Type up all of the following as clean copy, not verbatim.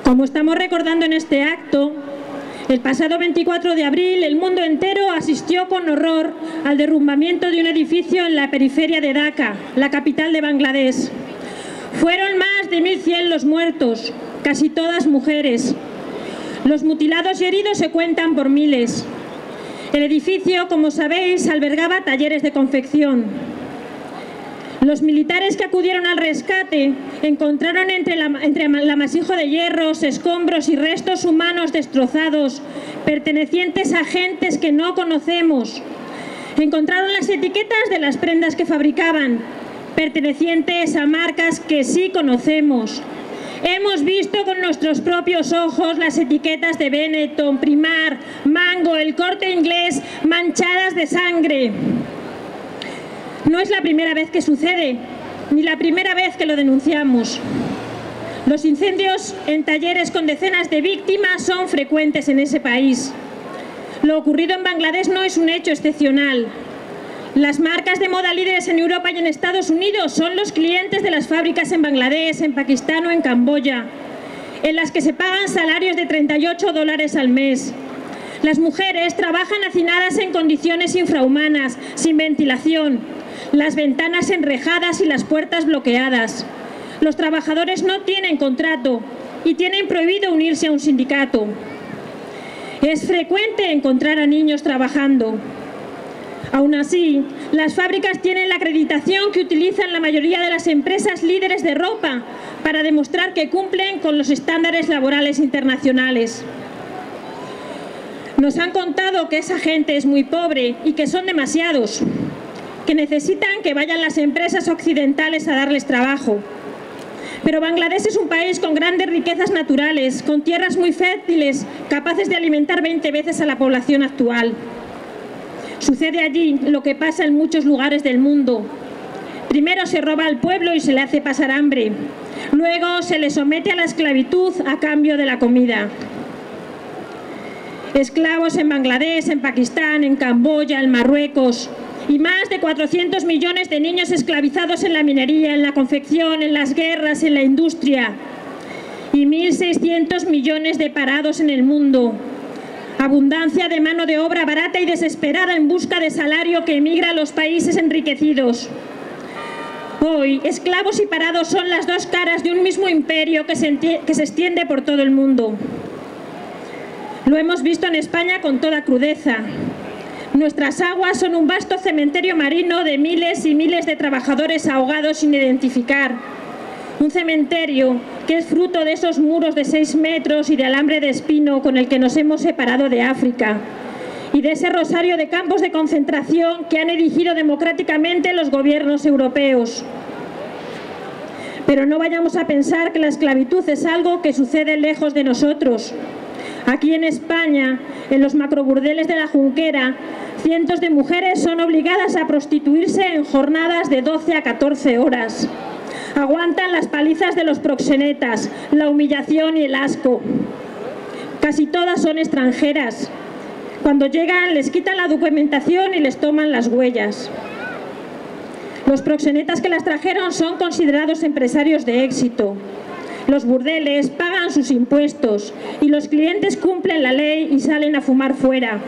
Como estamos recordando en este acto, el pasado 24 de abril el mundo entero asistió con horror al derrumbamiento de un edificio en la periferia de Dhaka, la capital de Bangladesh. Fueron más de 1.100 los muertos, casi todas mujeres. Los mutilados y heridos se cuentan por miles. El edificio, como sabéis, albergaba talleres de confección. Los militares que acudieron al rescate encontraron entre el amasijo de hierros, escombros y restos humanos destrozados, pertenecientes a gentes que no conocemos. Encontraron las etiquetas de las prendas que fabricaban, pertenecientes a marcas que sí conocemos. Hemos visto con nuestros propios ojos las etiquetas de Benetton, Primark, Mango, El Corte Inglés, manchadas de sangre. No es la primera vez que sucede, ni la primera vez que lo denunciamos. Los incendios en talleres con decenas de víctimas son frecuentes en ese país. Lo ocurrido en Bangladesh no es un hecho excepcional. Las marcas de moda líderes en Europa y en Estados Unidos son los clientes de las fábricas en Bangladesh, en Pakistán o en Camboya, en las que se pagan salarios de $38 al mes. Las mujeres trabajan hacinadas en condiciones infrahumanas, sin ventilación, las ventanas enrejadas y las puertas bloqueadas. Los trabajadores no tienen contrato y tienen prohibido unirse a un sindicato. Es frecuente encontrar a niños trabajando. Aún así, las fábricas tienen la acreditación que utilizan la mayoría de las empresas líderes de ropa para demostrar que cumplen con los estándares laborales internacionales. Nos han contado que esa gente es muy pobre y que son demasiados, que necesitan que vayan las empresas occidentales a darles trabajo. Pero Bangladesh es un país con grandes riquezas naturales, con tierras muy fértiles, capaces de alimentar 20 veces a la población actual. Sucede allí lo que pasa en muchos lugares del mundo. Primero se roba al pueblo y se le hace pasar hambre. Luego se le somete a la esclavitud a cambio de la comida. Esclavos en Bangladesh, en Pakistán, en Camboya, en Marruecos. Y más de 400 millones de niños esclavizados en la minería, en la confección, en las guerras, en la industria. Y 1.600 millones de parados en el mundo. Abundancia de mano de obra barata y desesperada en busca de salario que emigra a los países enriquecidos. Hoy, esclavos y parados son las dos caras de un mismo imperio que se extiende por todo el mundo. Lo hemos visto en España con toda crudeza. Nuestras aguas son un vasto cementerio marino de miles y miles de trabajadores ahogados sin identificar. Un cementerio que es fruto de esos muros de 6 metros y de alambre de espino con el que nos hemos separado de África y de ese rosario de campos de concentración que han erigido democráticamente los gobiernos europeos. Pero no vayamos a pensar que la esclavitud es algo que sucede lejos de nosotros. Aquí en España, en los macroburdeles de la Junquera, cientos de mujeres son obligadas a prostituirse en jornadas de 12 a 14 horas. Aguantan las palizas de los proxenetas, la humillación y el asco. Casi todas son extranjeras. Cuando llegan les quitan la documentación y les toman las huellas. Los proxenetas que las trajeron son considerados empresarios de éxito. Los burdeles pagan sus impuestos y los clientes cumplen la ley y salen a fumar fuera.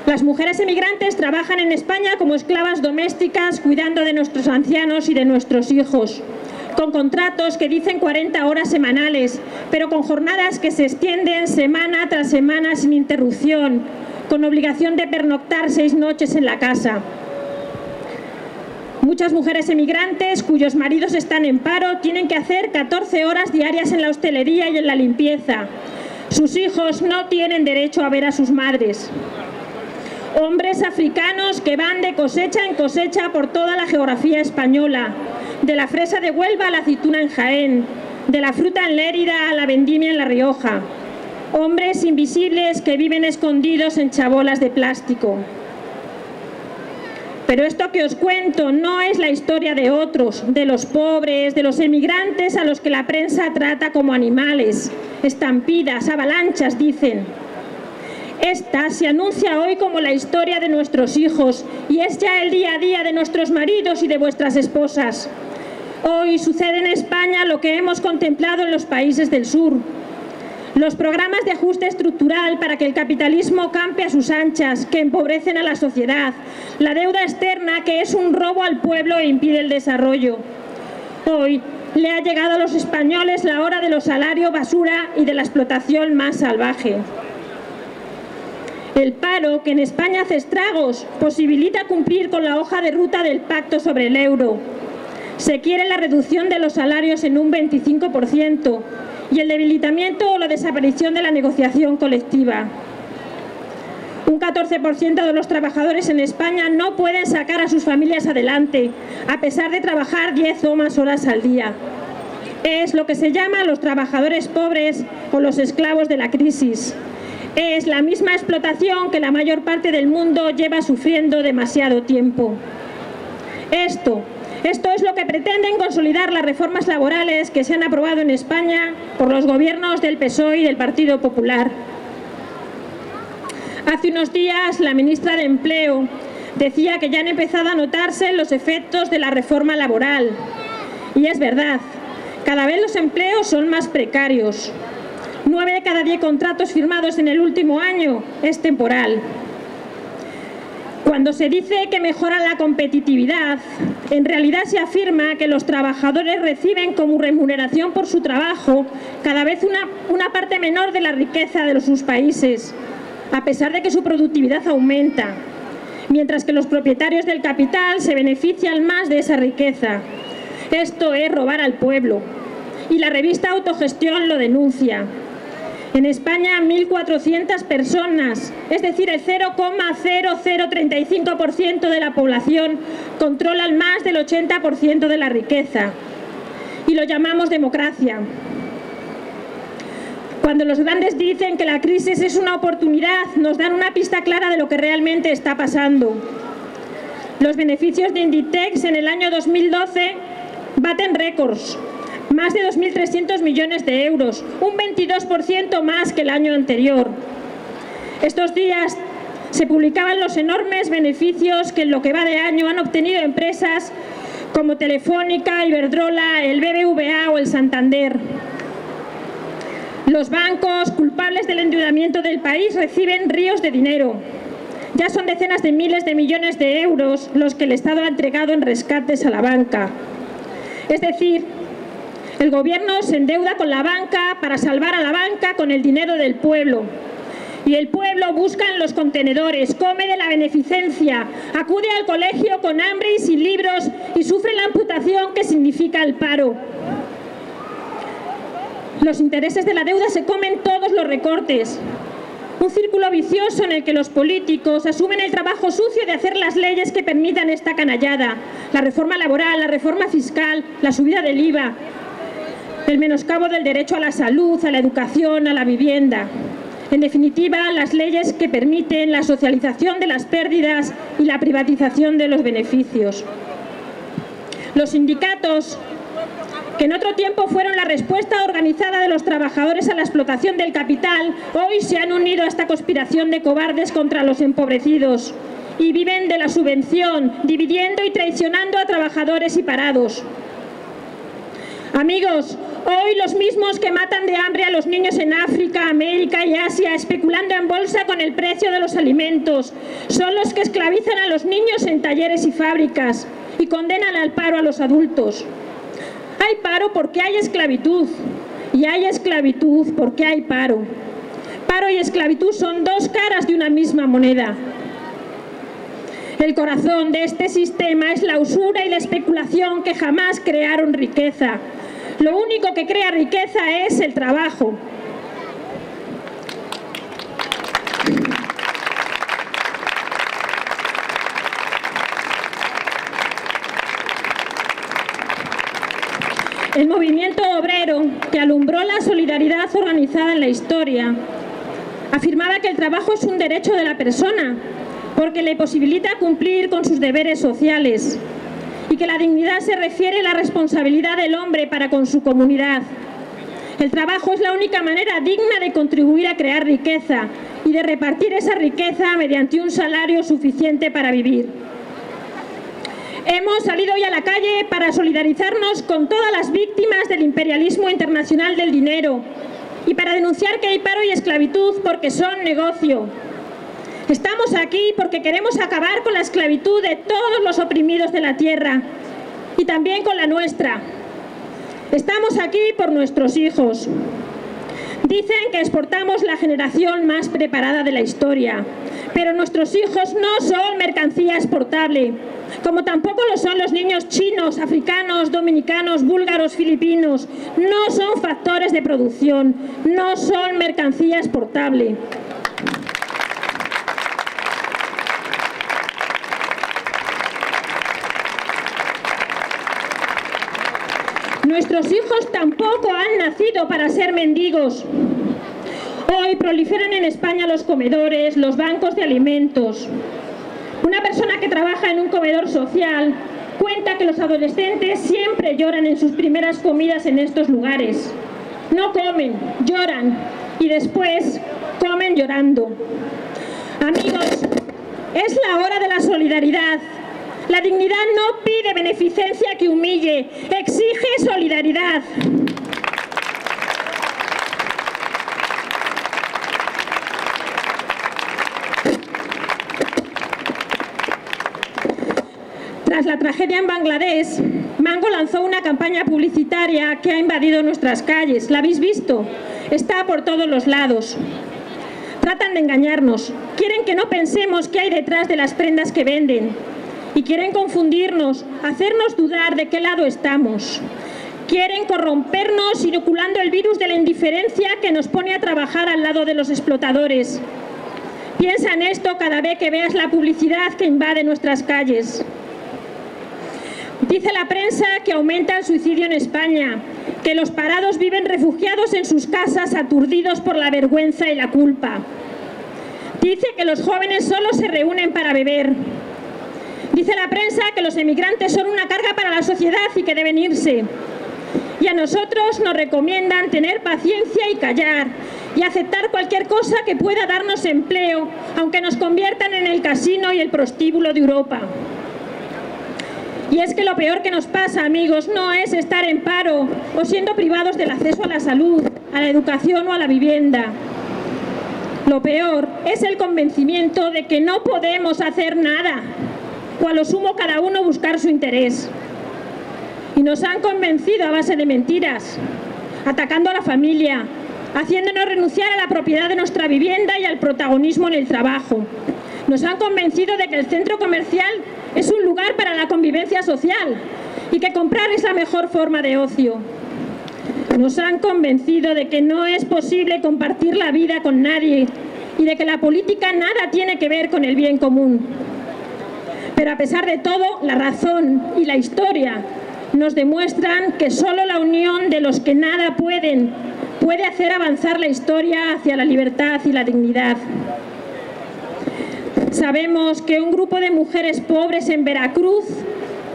Las mujeres emigrantes trabajan en España como esclavas domésticas, cuidando de nuestros ancianos y de nuestros hijos, con contratos que dicen 40 horas semanales, pero con jornadas que se extienden semana tras semana sin interrupción, con obligación de pernoctar 6 noches en la casa. Muchas mujeres emigrantes cuyos maridos están en paro tienen que hacer 14 horas diarias en la hostelería y en la limpieza. Sus hijos no tienen derecho a ver a sus madres. Hombres africanos que van de cosecha en cosecha por toda la geografía española, de la fresa de Huelva a la aceituna en Jaén, de la fruta en Lérida a la vendimia en La Rioja. Hombres invisibles que viven escondidos en chabolas de plástico. Pero esto que os cuento no es la historia de otros, de los pobres, de los emigrantes a los que la prensa trata como animales, estampidas, avalanchas, dicen. Esta se anuncia hoy como la historia de nuestros hijos y es ya el día a día de nuestros maridos y de vuestras esposas. Hoy sucede en España lo que hemos contemplado en los países del sur. Los programas de ajuste estructural para que el capitalismo campe a sus anchas, que empobrecen a la sociedad. La deuda externa, que es un robo al pueblo e impide el desarrollo. Hoy le ha llegado a los españoles la hora de los salarios basura y de la explotación más salvaje. El paro, que en España hace estragos, posibilita cumplir con la hoja de ruta del Pacto sobre el euro. Se quiere la reducción de los salarios en un 25% y el debilitamiento o la desaparición de la negociación colectiva. Un 14% de los trabajadores en España no pueden sacar a sus familias adelante, a pesar de trabajar 10 o más horas al día. Es lo que se llama los trabajadores pobres o los esclavos de la crisis. Es la misma explotación que la mayor parte del mundo lleva sufriendo demasiado tiempo. Esto es lo que pretenden consolidar las reformas laborales que se han aprobado en España por los gobiernos del PSOE y del Partido Popular. Hace unos días la ministra de Empleo decía que ya han empezado a notarse los efectos de la reforma laboral. Y es verdad, cada vez los empleos son más precarios. 9 de cada 10 contratos firmados en el último año es temporal. Cuando se dice que mejora la competitividad, en realidad se afirma que los trabajadores reciben como remuneración por su trabajo cada vez una parte menor de la riqueza de sus países, a pesar de que su productividad aumenta, mientras que los propietarios del capital se benefician más de esa riqueza. Esto es robar al pueblo, y la revista Autogestión lo denuncia. En España, 1.400 personas, es decir, el 0,0035% de la población, controlan más del 80% de la riqueza. Y lo llamamos democracia. Cuando los grandes dicen que la crisis es una oportunidad, nos dan una pista clara de lo que realmente está pasando. Los beneficios de Inditex en el año 2012 baten récords. Más de 2.300 millones de euros, un 22% más que el año anterior. Estos días se publicaban los enormes beneficios que en lo que va de año han obtenido empresas como Telefónica, Iberdrola, el BBVA o el Santander. Los bancos culpables del endeudamiento del país reciben ríos de dinero. Ya son decenas de miles de millones de euros los que el Estado ha entregado en rescates a la banca. Es decir, el gobierno se endeuda con la banca para salvar a la banca con el dinero del pueblo. Y el pueblo busca en los contenedores, come de la beneficencia, acude al colegio con hambre y sin libros y sufre la amputación que significa el paro. Los intereses de la deuda se comen todos los recortes. Un círculo vicioso en el que los políticos asumen el trabajo sucio de hacer las leyes que permitan esta canallada. La reforma laboral, la reforma fiscal, la subida del IVA, el menoscabo del derecho a la salud, a la educación, a la vivienda. En definitiva, las leyes que permiten la socialización de las pérdidas y la privatización de los beneficios. Los sindicatos, que en otro tiempo fueron la respuesta organizada de los trabajadores a la explotación del capital, hoy se han unido a esta conspiración de cobardes contra los empobrecidos y viven de la subvención, dividiendo y traicionando a trabajadores y parados. Amigos, hoy los mismos que matan de hambre a los niños en África, América y Asia, especulando en bolsa con el precio de los alimentos, son los que esclavizan a los niños en talleres y fábricas y condenan al paro a los adultos. Hay paro porque hay esclavitud y hay esclavitud porque hay paro. Paro y esclavitud son dos caras de una misma moneda. El corazón de este sistema es la usura y la especulación que jamás crearon riqueza. Lo único que crea riqueza es el trabajo. El movimiento obrero, que alumbró la solidaridad organizada en la historia, afirmaba que el trabajo es un derecho de la persona, porque le posibilita cumplir con sus deberes sociales, y que la dignidad se refiere a la responsabilidad del hombre para con su comunidad. El trabajo es la única manera digna de contribuir a crear riqueza y de repartir esa riqueza mediante un salario suficiente para vivir. Hemos salido hoy a la calle para solidarizarnos con todas las víctimas del imperialismo internacional del dinero y para denunciar que hay paro y esclavitud porque son negocio. Estamos aquí porque queremos acabar con la esclavitud de todos los oprimidos de la tierra y también con la nuestra. Estamos aquí por nuestros hijos. Dicen que exportamos la generación más preparada de la historia, pero nuestros hijos no son mercancía exportable, como tampoco lo son los niños chinos, africanos, dominicanos, búlgaros, filipinos. No son factores de producción, no son mercancía exportable. Nuestros hijos tampoco han nacido para ser mendigos. Hoy proliferan en España los comedores, los bancos de alimentos. Una persona que trabaja en un comedor social cuenta que los adolescentes siempre lloran en sus primeras comidas en estos lugares. No comen, lloran y después comen llorando. Amigos, es la hora de la solidaridad. La dignidad no pide beneficencia que humille, exige solidaridad. Tras la tragedia en Bangladesh, Mango lanzó una campaña publicitaria que ha invadido nuestras calles. ¿La habéis visto? Está por todos los lados. Tratan de engañarnos. Quieren que no pensemos qué hay detrás de las prendas que venden. Y quieren confundirnos, hacernos dudar de qué lado estamos. Quieren corrompernos inoculando el virus de la indiferencia que nos pone a trabajar al lado de los explotadores. Piensa en esto cada vez que veas la publicidad que invade nuestras calles. Dice la prensa que aumenta el suicidio en España, que los parados viven refugiados en sus casas aturdidos por la vergüenza y la culpa. Dice que los jóvenes solo se reúnen para beber. Dice la prensa que los emigrantes son una carga para la sociedad y que deben irse. Y a nosotros nos recomiendan tener paciencia y callar y aceptar cualquier cosa que pueda darnos empleo, aunque nos conviertan en el casino y el prostíbulo de Europa. Y es que lo peor que nos pasa, amigos, no es estar en paro o siendo privados del acceso a la salud, a la educación o a la vivienda. Lo peor es el convencimiento de que no podemos hacer nada, o a lo sumo cada uno buscar su interés. Y nos han convencido a base de mentiras, atacando a la familia, haciéndonos renunciar a la propiedad de nuestra vivienda y al protagonismo en el trabajo. Nos han convencido de que el centro comercial es un lugar para la convivencia social y que comprar es la mejor forma de ocio. Nos han convencido de que no es posible compartir la vida con nadie y de que la política nada tiene que ver con el bien común. Pero a pesar de todo, la razón y la historia nos demuestran que solo la unión de los que nada pueden puede hacer avanzar la historia hacia la libertad y la dignidad. Sabemos que un grupo de mujeres pobres en Veracruz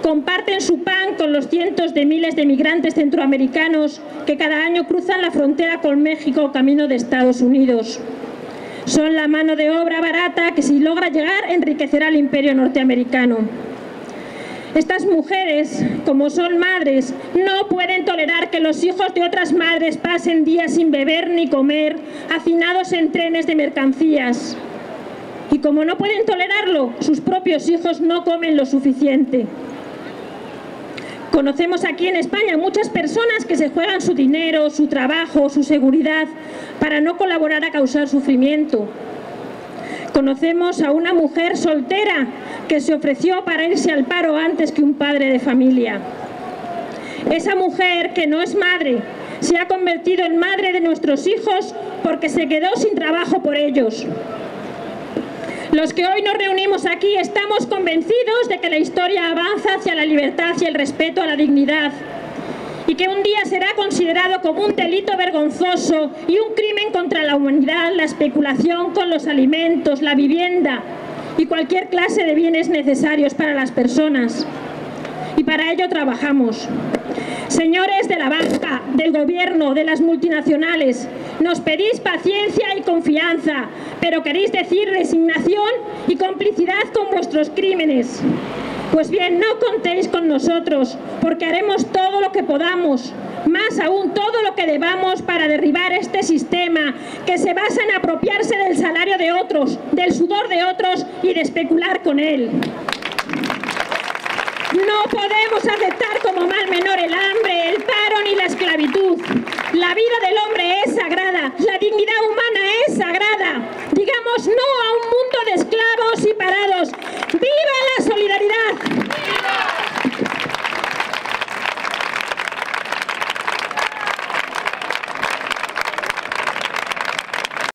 comparten su pan con los cientos de miles de migrantes centroamericanos que cada año cruzan la frontera con México camino de Estados Unidos. Son la mano de obra barata que, si logra llegar, enriquecerá al imperio norteamericano. Estas mujeres, como son madres, no pueden tolerar que los hijos de otras madres pasen días sin beber ni comer, hacinados en trenes de mercancías. Y como no pueden tolerarlo, sus propios hijos no comen lo suficiente. Conocemos aquí en España muchas personas que se juegan su dinero, su trabajo, su seguridad para no colaborar a causar sufrimiento. Conocemos a una mujer soltera que se ofreció para irse al paro antes que un padre de familia. Esa mujer, que no es madre, se ha convertido en madre de nuestros hijos porque se quedó sin trabajo por ellos. Los que hoy nos reunimos aquí estamos convencidos de que la historia avanza hacia la libertad y el respeto a la dignidad, y que un día será considerado como un delito vergonzoso y un crimen contra la humanidad la especulación con los alimentos, la vivienda y cualquier clase de bienes necesarios para las personas. Y para ello trabajamos. Señores de la banca, del gobierno, de las multinacionales, nos pedís paciencia y confianza, pero queréis decir resignación y complicidad con vuestros crímenes. Pues bien, no contéis con nosotros, porque haremos todo lo que podamos, más aún todo lo que debamos para derribar este sistema que se basa en apropiarse del salario de otros, del sudor de otros y de especular con él. No podemos aceptar como mal menor el hambre, el paro ni la esclavitud. La vida del hombre es sagrada, la dignidad humana es sagrada. Digamos no a un